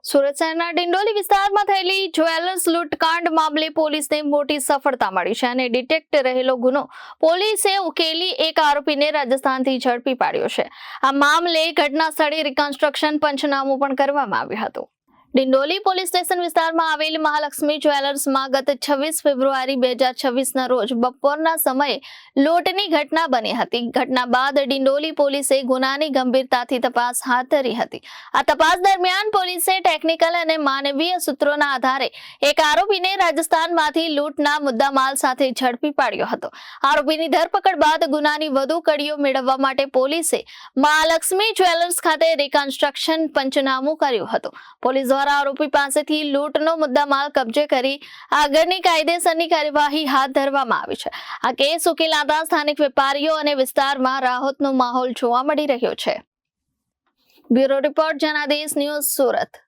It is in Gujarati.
સુરત શહેરના ડિંડોલી વિસ્તારમાં થયેલી જ્વેલર્સ લૂંટકાંડ મામલે પોલીસને મોટી સફળતા મળી છે અને ડિટેક્ટ રહેલો ગુનો પોલીસે ઉકેલી એક આરોપીને રાજસ્થાનથી ઝડપી પાડ્યો છે। આ મામલે ઘટના સ્થળે રિકન્સ્ટ્રક્શન પંચનામું પણ કરવામાં આવ્યું હતું। ડિંડોલી પોલીસ સ્ટેશન વિસ્તારમાં આવેલ મહાલક્ષ્મી જ્વેલર્સમાં ગત 26 ફેબ્રુઆરી 2026ના રોજ બપોરના સમયે લૂંટની ઘટના બની હતી। ઘટના બાદ ડિંડોલી પોલીસે ગુનાની ગંભીરતાથી તપાસ હાથ ધરી હતી। આ તપાસ દરમિયાન પોલીસે ટેકનિકલ અને માનવીય સૂત્રોના આધારે એક આરોપીને રાજસ્થાનમાંથી લૂંટના મુદ્દામાલ સાથે ઝડપી પાડ્યો હતો। આરોપીની ધરપકડ બાદ ગુનાની વધુ કડીઓ મેળવવા માટે પોલીસે મહાલક્ષ્મી જ્વેલર્સ ખાતે રિકન્સ્ટ્રક્શન પંચનામું કર્યું હતું। પોલીસ દ્વારા આરોપી પાસેથી લૂંટનો મુદ્દામાલ કબજે કરી આગળની કાયદેસરની કાર્યવાહી હાથ ધરવામાં આવી છે। આ કેસ ઉકેલાતા સ્થાનિક વેપારીઓ અને વિસ્તારમાં રાહતનો માહોલ જોવા મળી રહ્યો છે। Bureau report Janadesh news Surat.